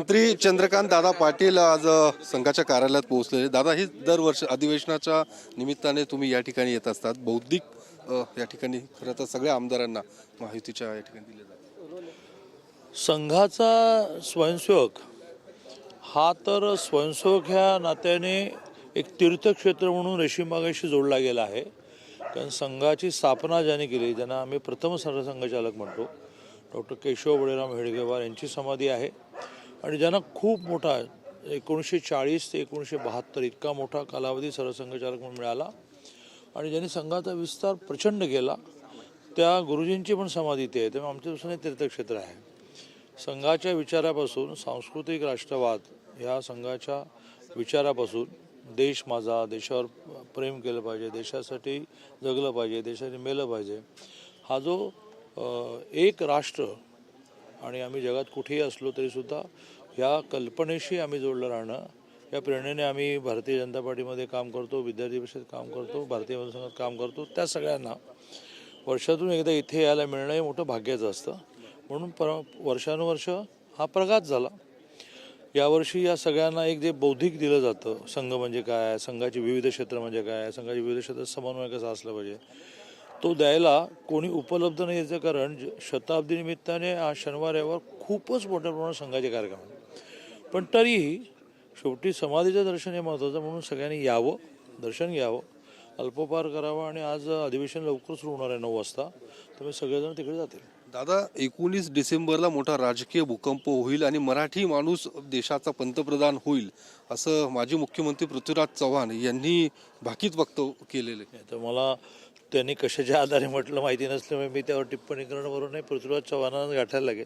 मंत्री चंद्रकांत दादा पाटील आज संघाच्या कार्यालयात पोहोचलेले. दादा, ही दरवर्षी अधिवेशनाच्या निमित्ताने तुम्ही या ठिकाणी येत असतात. बौद्धिक या ठिकाणी खरं तर सगळ्या आमदारांना माहितीच्या या ठिकाणी दिले जातात. संघाचा स्वयंसेवक हा तर स्वयंसेवक ह्या नात्याने एक तीर्थक्षेत्र म्हणून रेशीमबागेशी जोडला गेला आहे. कारण संघाची स्थापना ज्याने केली, ज्यांना आम्ही प्रथम सरसंघचालक म्हणतो, डॉक्टर केशव बळीराम हेडगेवार यांची समाधी आहे. आणि ज्यांना खूप मोठा 1940 ते 1972 इतका मोठा कालावधी सरसंघचालक म्हणून मिळाला आणि ज्यांनी संघाचा विस्तार प्रचंड केला, त्या गुरुजींची पण समाधी ते आहे. त्यामुळे आमच्या दृष्टीने तीर्थक्षेत्र आहे. संघाच्या विचारापासून सांस्कृतिक राष्ट्रवाद ह्या संघाच्या विचारापासून देश माझा, देशावर प्रेम केलं पाहिजे, देशासाठी जगलं पाहिजे, देशासाठी मेलं पाहिजे, हा जो एक राष्ट्र आणि आम्ही जगात कुठेही असलो तरीसुद्धा ह्या कल्पनेशी आम्ही जोडलं राहणं, या प्रेरणेने आम्ही भारतीय जनता पार्टीमध्ये काम करतो, विद्यार्थी परिषदेत काम करतो, भारतीय जनसंघात काम करतो. त्या सगळ्यांना वर्षातून एकदा इथे यायला मिळणं हे मोठं भाग्याचं असतं. म्हणून वर्षानुवर्ष हा प्रघात झाला. यावर्षी या सगळ्यांना एक जे बौद्धिक दिलं जातं, संघ म्हणजे काय, संघाची विविध क्षेत्र म्हणजे काय, संघाची विविध क्षेत्रात समन्वय कसा असला पाहिजे, तो द्यायला कोणी उपलब्ध नाही. याचं कारण शताब्दी निमित्ताने आज शनिवार रविवार खूपच मोठ्या प्रमाणात संघाचे कार्यक्रम आहेत. पण तरीही शेवटी समाधीचं दर्शन हे महत्त्वाचं, म्हणून सगळ्यांनी यावं, दर्शन घ्यावं, अल्पोपहार करावा. आणि आज अधिवेशन लवकर सुरू होणार आहे 9 वाजता, त्यामुळे सगळेजण तिकडे जातील. दादा, 19 डिसेंबरला मोठा राजकीय भूकंप होईल आणि मराठी माणूस देशाचा पंतप्रधान होईल, असं माजी मुख्यमंत्री पृथ्वीराज चव्हाण यांनी भाकीत वक्तव्य केलेले. तर मला त्यांनी कशाच्या आधारे म्हटलं माहिती नसल्यामुळे मी त्यावर टिप्पणी करणं बरोबर नाही. पृथ्वीराज चव्हाणांना गाठायला लागेल.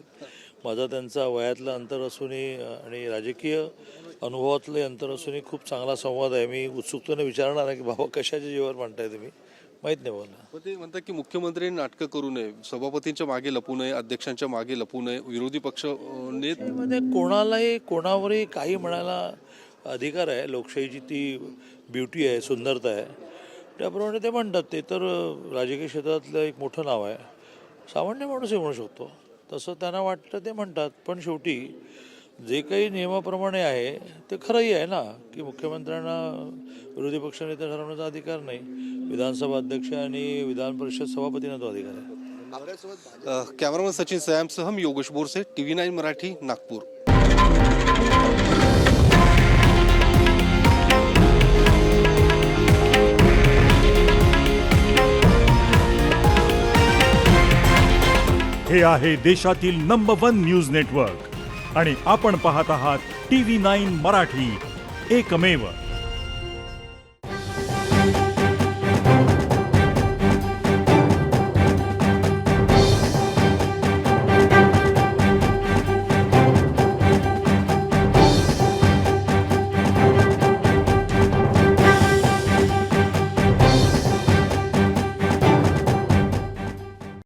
माझा त्यांचा वयातलं अंतर असूनही आणि राजकीय अनुभवातलं अंतर असूनही खूप चांगला संवाद आहे. मी उत्सुकतेने विचारणार आहे की बाबा कशाच्या जीवावर म्हणताय तुम्ही, माहीत नाही मला. ते म्हणतात की मुख्यमंत्र्यांनी नाटकं करू नये, सभापतींच्या मागे लपू नये, अध्यक्षांच्या मागे लपू नये, विरोधी पक्ष मध्ये कोणालाही कोणावरही काही म्हणायला अधिकार आहे. लोकशाहीची ती ब्युटी आहे, सुंदरता आहे. त्याप्रमाणे ते म्हणतात. ते तर राजकीय क्षेत्रातलं एक मोठं नाव आहे. सामान्य माणूसही म्हणू शकतो तसं त्यांना वाटतं, ते म्हणतात. पण शेवटी जे काही नियमाप्रमाणे आहे ते खरंही आहे ना, की मुख्यमंत्र्यांना विरोधी पक्षनेते ठरवण्याचा अधिकार नाही. विधानसभा अध्यक्ष आणि विधान परिषद सभापतींना तो अधिकार आहे. कॅमेरामन सचिन सयामसह मी योगेश बोरसे, TV9 मराठी, नागपूर. हे आहे देशातील नंबर 1 न्यूज नेटवर्क आणि आपण पाहत आहात TV9 मराठी, एकमेव.